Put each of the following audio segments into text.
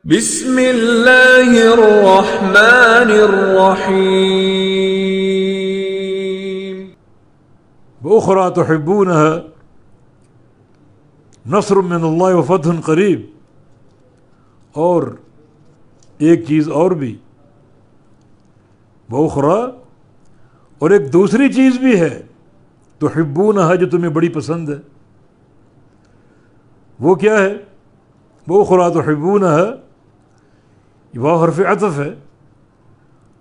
بسم اللہ الرحمن الرحیم وأخرى تحبونها نصر من اللہ وفتح قریب، اور ایک چیز اور بھی، وأخرى، اور ایک دوسری چیز بھی ہے، تحبونها، جو تمہیں بڑی پسند ہے۔ وہ کیا ہے؟ وأخرى تحبونها، وہ حرف عطف ہے،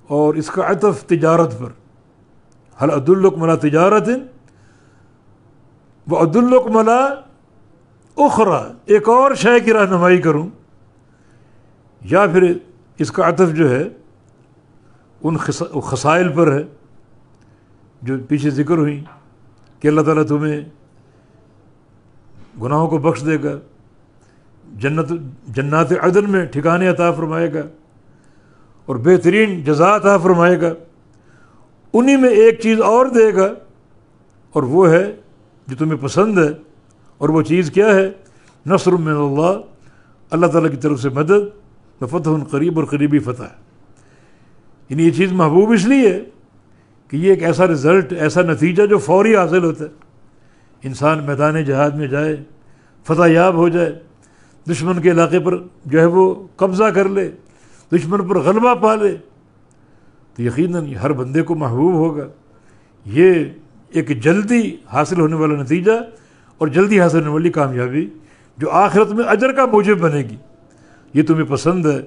اور اس کا عطف تجارت پر، هل أدلكم على تجارة وأدلكم على أخرى، ایک اور شے کی رہنمائی کروں، یا پھر اس کا عطف جو ہے ان خصائل پر ہے جو پیچھے ذکر ہوئی کہ اللہ تعالیٰ تمہیں گناہوں کو بخش دے گا، جنات عدن میں ٹھکانے عطا فرمائے گا، اور بہترین جزا عطا فرمائے گا۔ انہی میں ایک چیز اور دے گا، اور وہ ہے جو تمہیں پسند ہے، اور وہ چیز کیا ہے؟ نصر من اللہ، اللہ تعالیٰ کی طرف سے مدد، وفتح قریب، اور قریبی فتح۔ یعنی یہ چیز محبوب اس لیے ہے کہ یہ ایک ایسا رزلٹ، ایسا نتیجہ جو فوری حاصل ہوتا ہے۔ انسان میدان جہاد میں جائے، فتح یاب ہو جائے، دشمن کے علاقے پر جو ہے وہ قبضہ کر لے، دشمن پر غلبہ پا لے، تو یقیناً ہر بندے کو محبوب ہوگا۔ یہ ایک جلدی حاصل ہونے والا نتیجہ اور جلدی حاصل ہونے والی کامیابی جو آخرت میں اجر کا موجب بنے گی، یہ تمہیں پسند ہے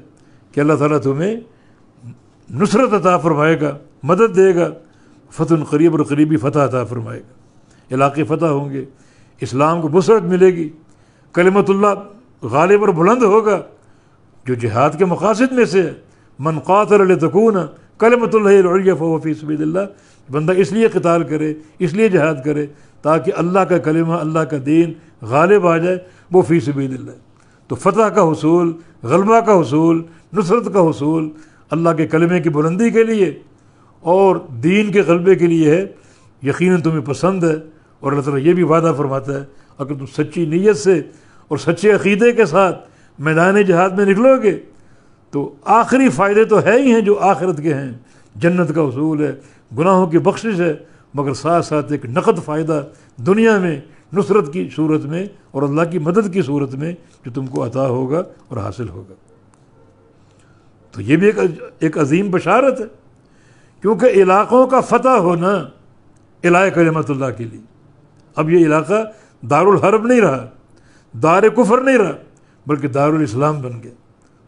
کہ اللہ تعالیٰ تمہیں نصرت عطا فرمائے گا، مدد دے گا، فتح قریب، اور قریبی فتح عطا فرمائے گا، علاقے فتح ہوں گے، اسلام کو نصرت ملے گی، کلمت اللہ غالب اور بلند ہوگا، جو جہاد کے مقاصد میں سے ہے۔ من قاتل لتکون کلمت اللہ العلیٰ فہو فی سبیل اللہ، بندہ اس لیے قتال کرے، اس لیے جہاد کرے تاکہ اللہ کا کلمہ، اللہ کا دین غالب آ جائے، وہ فی سبیل اللہ۔ تو فتح کا حصول، غلبہ کا حصول، نصرت کا حصول اللہ کے کلمے کی بلندی کے لیے اور دین کے غلبے کے لیے ہے، یقیناً تمہیں پسند ہے۔ اور اللہ تعالیٰ یہ بھی وعدہ فرماتا ہے اگر تم سچی نیت سے اور سچے عقیدے کے ساتھ میدان جہاد میں نکلو گے تو آخری فائدے تو ہے ہی ہیں جو آخرت کے ہیں، جنت کا حصول ہے، گناہوں کی بخشش ہے، مگر ساتھ ساتھ ایک نقد فائدہ دنیا میں نصرت کی صورت میں اور اللہ کی مدد کی صورت میں جو تم کو عطا ہوگا اور حاصل ہوگا۔ تو یہ بھی ایک عظیم بشارت ہے، کیونکہ علاقوں کا فتح ہونا الہ کلمت اللہ کے لیے۔ اب یہ علاقہ دار الحرب نہیں رہا، دار کفر نہیں رہا، بلکہ دار الاسلام بن گیا۔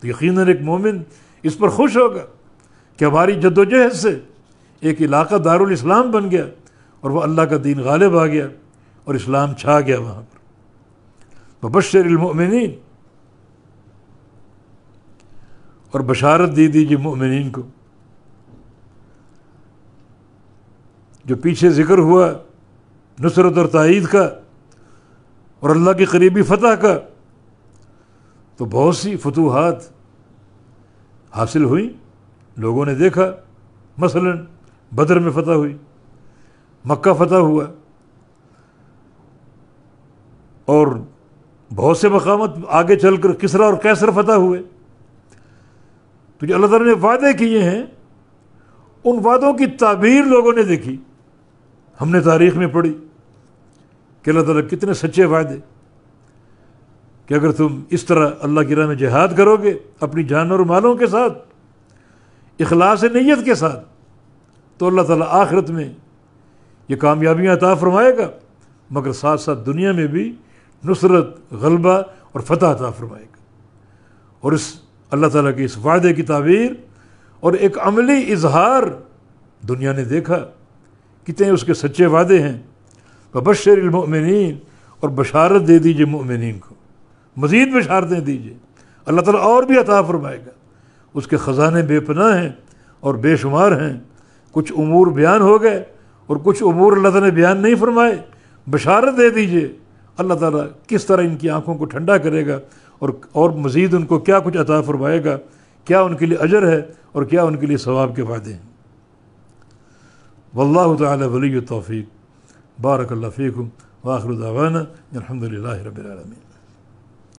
تو یقیناً ایک مومن اس پر خوش ہوگا کہ ہماری جد و جہد سے ایک علاقہ دار الاسلام بن گیا، اور وہ اللہ کا دین غالب آ گیا اور اسلام چھا گیا وہاں پر۔ وبشر المؤمنین، اور بشارت دے دیجیے مؤمنین کو۔ جو پیچھے ذکر ہوا نصرت اور تائید کا اور اللہ کی قریبی فتح کا، تو بہت سی فتوحات حاصل ہوئیں، لوگوں نے دیکھا، مثلا بدر میں فتح ہوئی، مکہ فتح ہوا، اور بہت سے مقامات آگے چل کر کسریٰ اور قیصر فتح ہوئے۔ تو جو اللہ تعالیٰ نے وعدے کیے ہیں، ان وعدوں کی تعبیر لوگوں نے دیکھی، ہم نے تاریخ میں پڑھی کہ اللہ تعالیٰ کتنے سچے وعدے، کہ اگر تم اس طرح اللہ کی راہ میں جہاد کرو گے اپنی جان اور مالوں کے ساتھ، اخلاص نیت کے ساتھ، تو اللہ تعالیٰ آخرت میں یہ کامیابیاں عطا فرمائے گا، مگر ساتھ ساتھ دنیا میں بھی نصرت، غلبہ اور فتح عطا فرمائے گا۔ اور اس اللہ تعالیٰ کے اس وعدے کی تعبیر اور ایک عملی اظہار دنیا نے دیکھا، کتنے اس کے سچے وعدے ہیں۔ وبشر المؤمنین، اور بشارت دے دیجیے مؤمنین کو، مزید بشارتیں دیجیے، اللہ تعالیٰ اور بھی عطا فرمائے گا۔ اس کے خزانے بے پناہ ہیں اور بے شمار ہیں۔ کچھ امور بیان ہو گئے اور کچھ امور اللہ تعالیٰ نے بیان نہیں فرمائے، بشارت دے دیجیے اللہ تعالیٰ کس طرح ان کی آنکھوں کو ٹھنڈا کرے گا اور مزید ان کو کیا کچھ عطا فرمائے گا، کیا ان کے لیے اجر ہے اور کیا ان کے لیے ثواب کے وعدے ہیں۔ واللہ تعالی ولی التوفیق۔ بارک اللہ فیکم، وآخر دعوانا الحمد للہ رب العالمین۔